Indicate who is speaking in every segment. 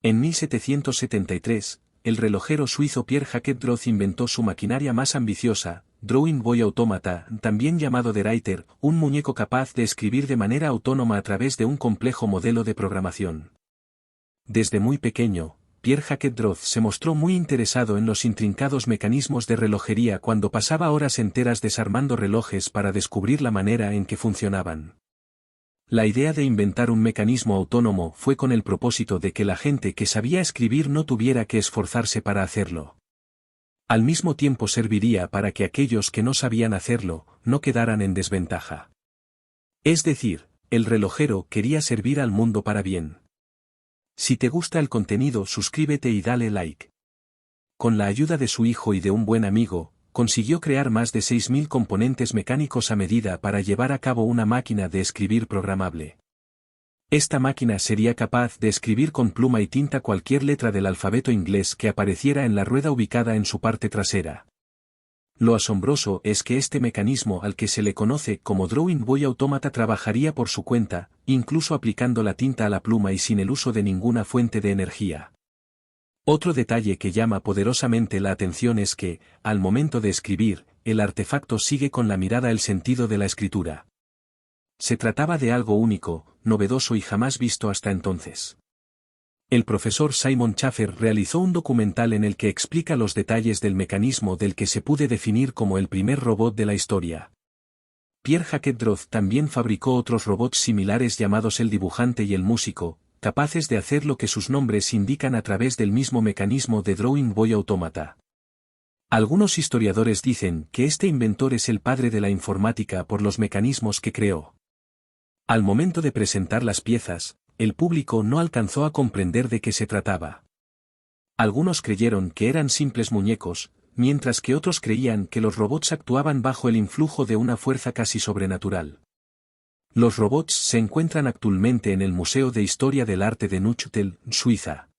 Speaker 1: En 1773, el relojero suizo Pierre Hackett-Droz inventó su maquinaria más ambiciosa, Drawing Boy Automata, también llamado de Reiter, un muñeco capaz de escribir de manera autónoma a través de un complejo modelo de programación. Desde muy pequeño, Pierre Hackett-Droz se mostró muy interesado en los intrincados mecanismos de relojería cuando pasaba horas enteras desarmando relojes para descubrir la manera en que funcionaban. La idea de inventar un mecanismo autónomo fue con el propósito de que la gente que sabía escribir no tuviera que esforzarse para hacerlo. Al mismo tiempo serviría para que aquellos que no sabían hacerlo, no quedaran en desventaja. Es decir, el relojero quería servir al mundo para bien. Si te gusta el contenido, suscríbete y dale like. Con la ayuda de su hijo y de un buen amigo, consiguió crear más de 6.000 componentes mecánicos a medida para llevar a cabo una máquina de escribir programable. Esta máquina sería capaz de escribir con pluma y tinta cualquier letra del alfabeto inglés que apareciera en la rueda ubicada en su parte trasera. Lo asombroso es que este mecanismo al que se le conoce como Drawing Boy Automata trabajaría por su cuenta, incluso aplicando la tinta a la pluma y sin el uso de ninguna fuente de energía. Otro detalle que llama poderosamente la atención es que, al momento de escribir, el artefacto sigue con la mirada el sentido de la escritura. Se trataba de algo único, novedoso y jamás visto hasta entonces. El profesor Simon Schaffer realizó un documental en el que explica los detalles del mecanismo del que se puede definir como el primer robot de la historia. Pierre Hackett-Droz también fabricó otros robots similares llamados el dibujante y el músico, capaces de hacer lo que sus nombres indican a través del mismo mecanismo de Drawing Boy Automata. Algunos historiadores dicen que este inventor es el padre de la informática por los mecanismos que creó. Al momento de presentar las piezas, el público no alcanzó a comprender de qué se trataba. Algunos creyeron que eran simples muñecos, mientras que otros creían que los robots actuaban bajo el influjo de una fuerza casi sobrenatural. Los robots se encuentran actualmente en el Museo de Historia del Arte de Neuchâtel, Suiza.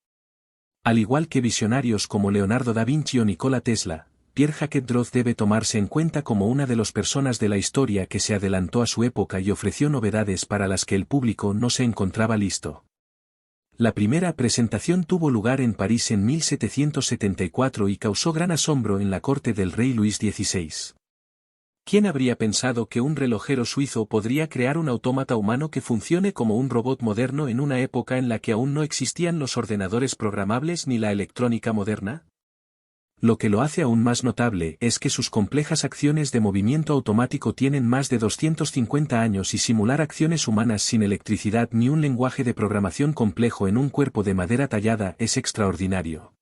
Speaker 1: Al igual que visionarios como Leonardo da Vinci o Nikola Tesla, Pierre Hackett-Droz debe tomarse en cuenta como una de las personas de la historia que se adelantó a su época y ofreció novedades para las que el público no se encontraba listo. La primera presentación tuvo lugar en París en 1774 y causó gran asombro en la corte del rey Luis XVI. ¿Quién habría pensado que un relojero suizo podría crear un autómata humano que funcione como un robot moderno en una época en la que aún no existían los ordenadores programables ni la electrónica moderna? Lo que lo hace aún más notable es que sus complejas acciones de movimiento automático tienen más de 250 años y simular acciones humanas sin electricidad ni un lenguaje de programación complejo en un cuerpo de madera tallada es extraordinario.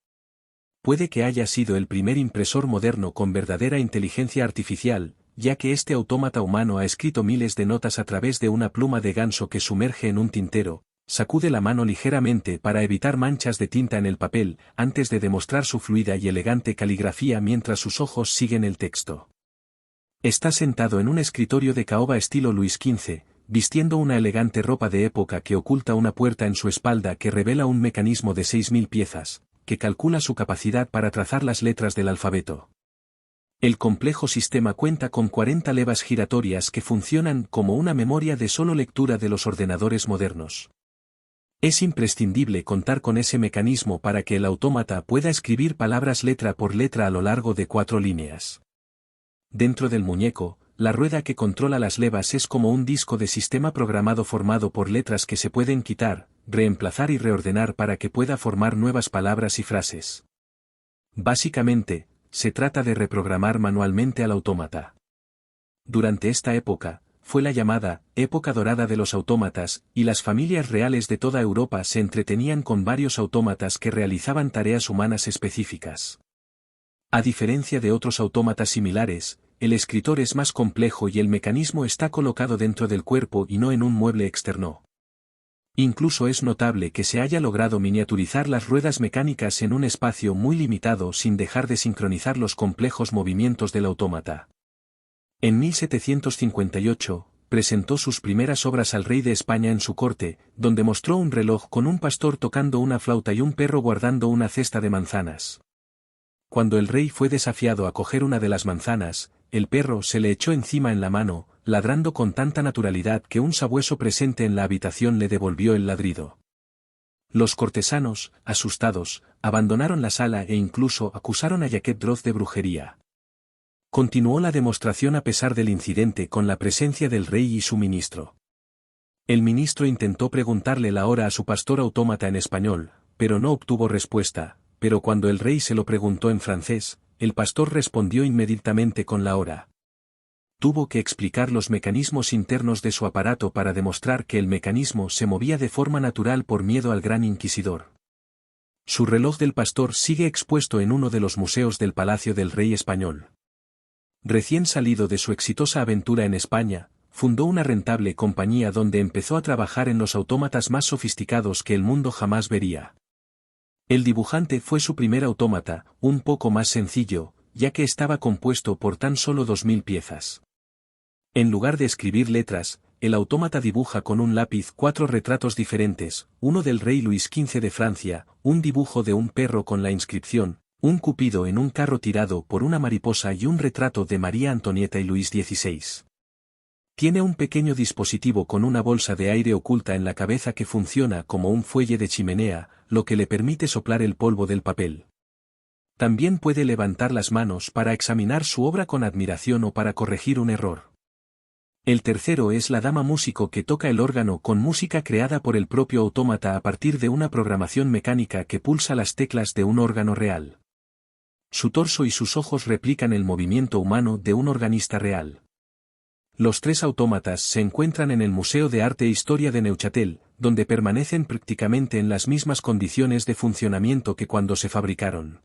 Speaker 1: Puede que haya sido el primer impresor moderno con verdadera inteligencia artificial, ya que este autómata humano ha escrito miles de notas a través de una pluma de ganso que sumerge en un tintero, sacude la mano ligeramente para evitar manchas de tinta en el papel, antes de demostrar su fluida y elegante caligrafía mientras sus ojos siguen el texto. Está sentado en un escritorio de caoba estilo Luis XV, vistiendo una elegante ropa de época que oculta una puerta en su espalda que revela un mecanismo de 6.000 piezas, que calcula su capacidad para trazar las letras del alfabeto. El complejo sistema cuenta con 40 levas giratorias que funcionan como una memoria de solo lectura de los ordenadores modernos. Es imprescindible contar con ese mecanismo para que el autómata pueda escribir palabras letra por letra a lo largo de 4 líneas. Dentro del muñeco, la rueda que controla las levas es como un disco de sistema programado formado por letras que se pueden quitar, reemplazar y reordenar para que pueda formar nuevas palabras y frases. Básicamente, se trata de reprogramar manualmente al autómata. Durante esta época, fue la llamada época dorada de los autómatas, y las familias reales de toda Europa se entretenían con varios autómatas que realizaban tareas humanas específicas. A diferencia de otros autómatas similares, el escritor es más complejo y el mecanismo está colocado dentro del cuerpo y no en un mueble externo. Incluso es notable que se haya logrado miniaturizar las ruedas mecánicas en un espacio muy limitado sin dejar de sincronizar los complejos movimientos del autómata. En 1758, presentó sus primeras obras al rey de España en su corte, donde mostró un reloj con un pastor tocando una flauta y un perro guardando una cesta de manzanas. Cuando el rey fue desafiado a coger una de las manzanas, el perro se le echó encima en la mano, ladrando con tanta naturalidad que un sabueso presente en la habitación le devolvió el ladrido. Los cortesanos, asustados, abandonaron la sala e incluso acusaron a Jacques Droz de brujería. Continuó la demostración a pesar del incidente con la presencia del rey y su ministro. El ministro intentó preguntarle la hora a su pastor autómata en español, pero no obtuvo respuesta, pero cuando el rey se lo preguntó en francés, el pastor respondió inmediatamente con la hora. Tuvo que explicar los mecanismos internos de su aparato para demostrar que el mecanismo se movía de forma natural por miedo al gran inquisidor. Su reloj del pastor sigue expuesto en uno de los museos del Palacio del Rey español. Recién salido de su exitosa aventura en España, fundó una rentable compañía donde empezó a trabajar en los autómatas más sofisticados que el mundo jamás vería. El dibujante fue su primer autómata, un poco más sencillo, ya que estaba compuesto por tan solo 2000 piezas. En lugar de escribir letras, el autómata dibuja con un lápiz 4 retratos diferentes, uno del rey Luis XV de Francia, un dibujo de un perro con la inscripción, un cupido en un carro tirado por una mariposa y un retrato de María Antonieta y Luis XVI. Tiene un pequeño dispositivo con una bolsa de aire oculta en la cabeza que funciona como un fuelle de chimenea, lo que le permite soplar el polvo del papel. También puede levantar las manos para examinar su obra con admiración o para corregir un error. El tercero es la dama músico que toca el órgano con música creada por el propio autómata a partir de una programación mecánica que pulsa las teclas de un órgano real. Su torso y sus ojos replican el movimiento humano de un organista real. Los 3 autómatas se encuentran en el Museo de Arte e Historia de Neuchâtel, donde permanecen prácticamente en las mismas condiciones de funcionamiento que cuando se fabricaron.